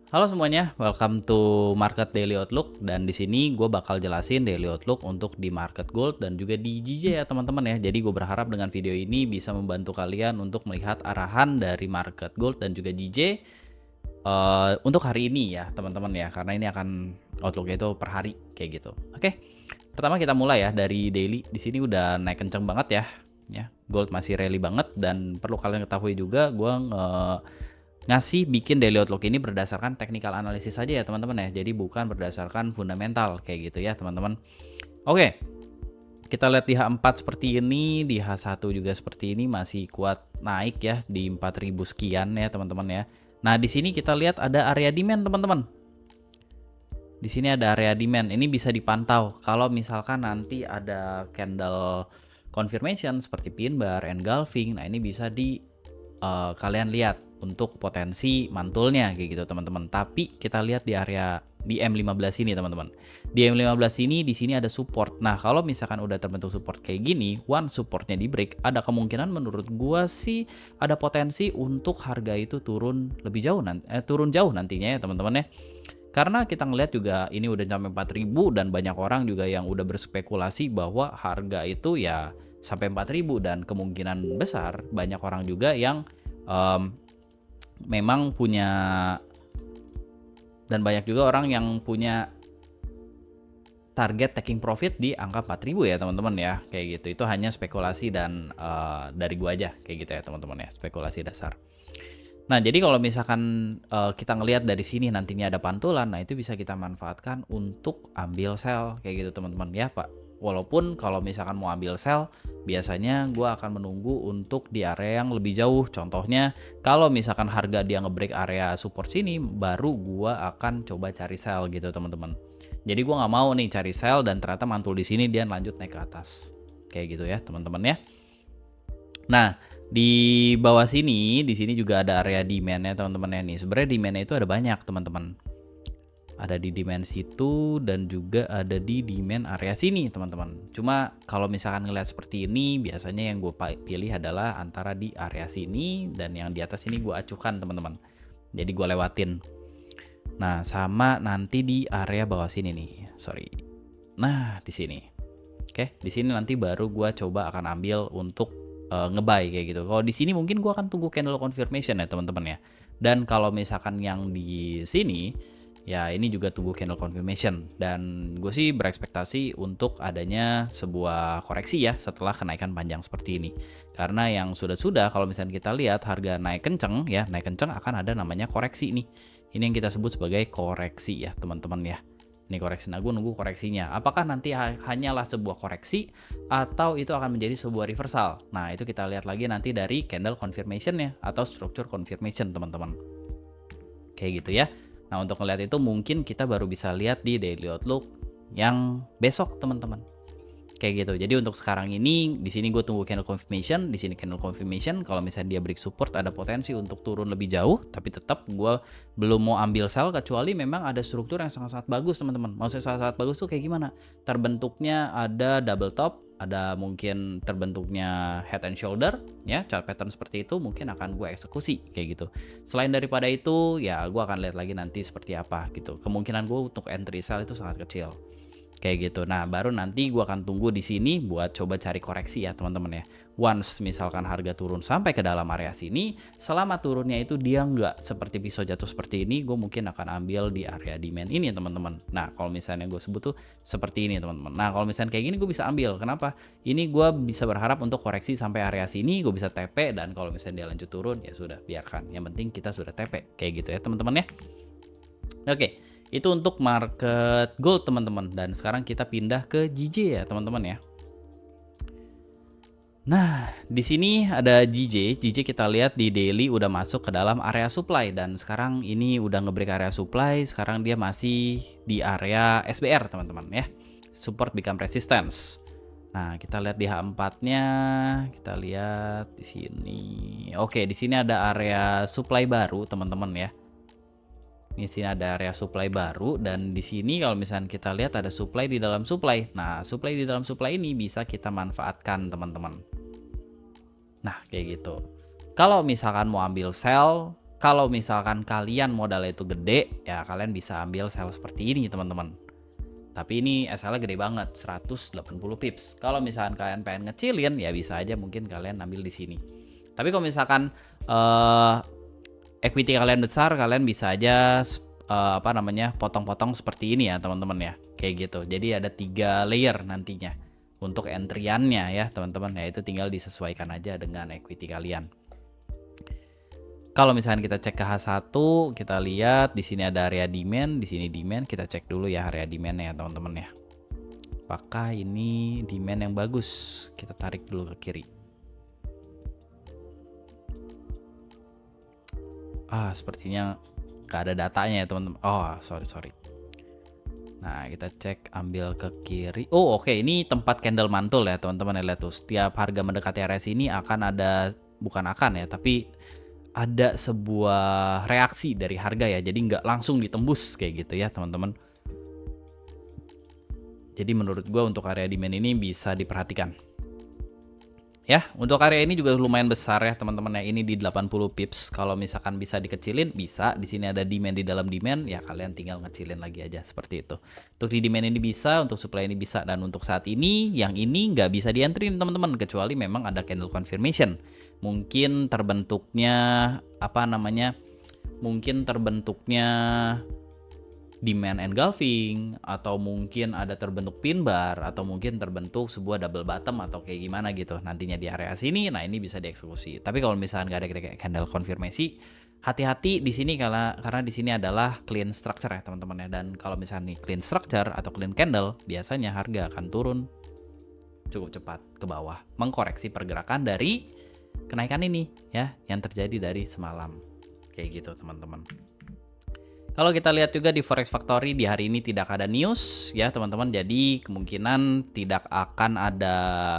Halo semuanya, welcome to Market Daily Outlook. Dan di sini gue bakal jelasin Daily Outlook untuk di Market Gold dan juga di GJ ya teman-teman ya. Jadi gue berharap dengan video ini bisa membantu kalian untuk melihat arahan dari Market Gold dan juga GJ untuk hari ini ya teman-teman ya. Karena ini akan Outlook itu per hari kayak gitu. Oke, pertama kita mulai ya dari daily. Di sini udah naik kenceng banget ya. Gold masih rally banget dan perlu kalian ketahui juga gue ngasih bikin daily outlook ini berdasarkan technical analysis saja ya teman-teman ya. Jadi bukan berdasarkan fundamental kayak gitu ya teman-teman. Oke. Kita lihat di H4 seperti ini, di H1 juga seperti ini masih kuat naik ya di 4000 sekian ya teman-teman ya. Nah, di sini kita lihat ada area demand teman-teman. Di sini ada area demand. Ini bisa dipantau kalau misalkan nanti ada candle confirmation seperti pin bar, engulfing. Nah, ini bisa kalian lihat untuk potensi mantulnya kayak gitu teman-teman. Tapi kita lihat di area di M15 ini teman-teman. Di M15 ini di sini ada support. Nah, kalau misalkan udah terbentuk support kayak gini, one supportnya di break, ada kemungkinan menurut gua sih ada potensi untuk harga itu turun lebih jauh turun jauh nantinya ya teman-teman ya. Karena kita ngelihat juga ini udah sampai 4000 dan banyak orang juga yang udah berspekulasi bahwa harga itu ya sampai 4000 dan kemungkinan besar banyak orang juga yang memang punya dan banyak juga orang yang punya target taking profit di angka 4000 ya teman-teman ya kayak gitu. Itu hanya spekulasi dan dari gua aja kayak gitu ya teman-teman ya, spekulasi dasar. Nah, jadi kalau misalkan kita ngelihat dari sini nantinya ada pantulan, nah itu bisa kita manfaatkan untuk ambil sell kayak gitu teman-teman ya Pak. Walaupun kalau misalkan mau ambil sell, biasanya gue akan menunggu untuk di area yang lebih jauh. Contohnya, kalau misalkan harga dia ngebreak area support sini, baru gue akan coba cari sell gitu teman-teman. Jadi gue nggak mau nih cari sell dan ternyata mantul di sini dia lanjut naik ke atas. Kayak gitu ya teman-teman ya. Nah, di bawah sini, di sini juga ada area demand-nya teman-teman ya nih. Sebenarnya demand-nya itu ada banyak teman-teman. Ada di demand situ dan juga ada di demand area sini teman-teman. Cuma kalau misalkan ngeliat seperti ini, biasanya yang gue pilih adalah antara di area sini dan yang di atas ini gue acuhkan teman-teman. Jadi gue lewatin. Nah, sama nanti di area bawah sini nih. Sorry. Nah, di sini. Oke, di sini nanti baru gue coba akan ambil untuk ngebuy kayak gitu. Kalau di sini mungkin gue akan tunggu candle confirmation ya teman-teman ya. Dan kalau misalkan yang di sini ya ini juga tunggu candle confirmation. Dan gue sih berekspektasi untuk adanya sebuah koreksi ya setelah kenaikan panjang seperti ini. Karena yang sudah-sudah kalau misalnya kita lihat harga naik kenceng ya, naik kenceng akan ada namanya koreksi nih. Ini yang kita sebut sebagai koreksi ya teman-teman ya. Ini koreksi, nah gue nunggu koreksinya. Apakah nanti hanyalah sebuah koreksi atau itu akan menjadi sebuah reversal? Nah, itu kita lihat lagi nanti dari candle confirmation-nya atau structure confirmation, teman-teman. Kayak gitu ya. Nah, untuk melihat itu mungkin kita baru bisa lihat di daily outlook yang besok, teman-teman. Kayak gitu. Jadi untuk sekarang ini di sini gue tunggu candle confirmation, di sini candle confirmation. Kalau misalnya dia break support ada potensi untuk turun lebih jauh, tapi tetap gue belum mau ambil sell kecuali memang ada struktur yang sangat-sangat bagus teman-teman. Maksudnya sangat-sangat bagus tuh kayak gimana? Terbentuknya ada double top, ada mungkin terbentuknya head and shoulder, ya chart pattern seperti itu mungkin akan gue eksekusi kayak gitu. Selain daripada itu, ya gue akan lihat lagi nanti seperti apa gitu. Kemungkinan gue untuk entry sell itu sangat kecil. Kayak gitu. Nah, baru nanti gue akan tunggu di sini buat coba cari koreksi ya teman-teman ya. Once misalkan harga turun sampai ke dalam area sini, selama turunnya itu dia nggak seperti pisau jatuh seperti ini, gue mungkin akan ambil di area demand ini teman-teman. Nah, kalau misalnya gue sebut tuh seperti ini teman-teman. Nah, kalau misalnya kayak gini gue bisa ambil. Kenapa? Ini gue bisa berharap untuk koreksi sampai area sini, gue bisa TP dan kalau misalnya dia lanjut turun ya sudah biarkan. Yang penting kita sudah TP kayak gitu ya teman-teman ya. Oke. Itu untuk market gold teman-teman. Dan sekarang kita pindah ke GJ ya teman-teman ya. Nah, di sini ada GJ. GJ kita lihat di daily udah masuk ke dalam area supply dan sekarang ini udah ngebreak area supply. Sekarang dia masih di area SBR teman-teman ya. Support become resistance. Nah, kita lihat di H4-nya, kita lihat di sini. Oke, di sini ada area supply baru teman-teman ya. Di sini ada area supply baru dan di sini kalau misalnya kita lihat ada supply di dalam supply. Nah, supply di dalam supply ini bisa kita manfaatkan, teman-teman. Nah, kayak gitu. Kalau misalkan mau ambil sell, Kalau misalkan kalian modalnya itu gede, ya kalian bisa ambil sell seperti ini teman-teman. Tapi ini SL-nya gede banget, 180 pips. Kalau misalkan kalian pengen ngecilin, ya bisa aja mungkin kalian ambil di sini. Tapi kalau misalkan equity kalian besar, kalian bisa aja potong-potong seperti ini ya teman-teman ya, kayak gitu. Jadi ada 3 layer nantinya untuk entry-annya ya teman-teman. Ya itu tinggal disesuaikan aja dengan equity kalian. Kalau misalnya kita cek ke H1, kita lihat di sini ada area demand, di sini demand, kita cek dulu ya area demand-nya ya teman-teman ya. Apakah ini demand yang bagus? Kita tarik dulu ke kiri. Sepertinya nggak ada datanya ya teman-teman. Sorry. Nah, kita cek ambil ke kiri. Oke. Ini tempat candle mantul ya teman-teman. Lihat tuh, setiap harga mendekati area sini akan ada, bukan akan ya, tapi ada sebuah reaksi dari harga ya, jadi nggak langsung ditembus kayak gitu ya teman-teman. Jadi menurut gue untuk area demand ini bisa diperhatikan ya. Untuk area ini juga lumayan besar ya teman-teman ya, ini di 80 pips. Kalau misalkan bisa dikecilin, bisa. Di sini ada demand, di dalam demand ya kalian tinggal ngecilin lagi aja seperti itu. Untuk di demand ini bisa, untuk supply ini bisa, dan untuk saat ini yang ini nggak bisa di entry teman-teman, kecuali memang ada candle confirmation. Mungkin terbentuknya demand engulfing, atau mungkin ada terbentuk pin bar, atau mungkin terbentuk sebuah double bottom atau kayak gimana gitu nantinya di area sini. Nah, ini bisa dieksekusi. Tapi kalau misalnya nggak ada candle konfirmasi, hati-hati di sini karena di sini adalah clean structure ya teman-teman ya. Dan kalau misalnya nih clean structure atau clean candle, biasanya harga akan turun cukup cepat ke bawah, mengkoreksi pergerakan dari kenaikan ini ya yang terjadi dari semalam kayak gitu teman-teman. Kalau kita lihat juga di Forex Factory di hari ini tidak ada news ya teman-teman, jadi kemungkinan tidak akan ada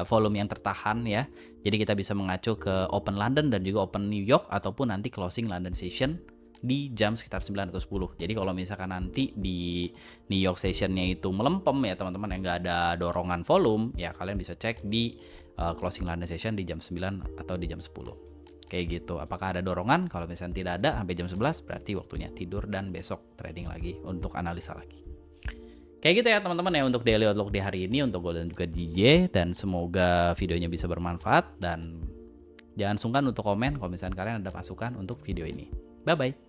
volume yang tertahan ya. Jadi kita bisa mengacu ke Open London dan juga Open New York, ataupun nanti closing London session di jam sekitar 9 atau 10. Jadi kalau misalkan nanti di New York sessionnya itu melempem ya teman-teman, yang nggak ada dorongan volume, ya kalian bisa cek di closing London session di jam 9 atau di jam 10. Kayak gitu. Apakah ada dorongan? Kalau misalnya tidak ada sampai jam 11, berarti waktunya tidur dan besok trading lagi untuk analisa lagi. Kayak gitu ya teman-teman ya untuk daily outlook di hari ini untuk gold dan juga DJ, dan semoga videonya bisa bermanfaat, dan jangan sungkan untuk komen kalau misalnya kalian ada masukan untuk video ini. Bye bye.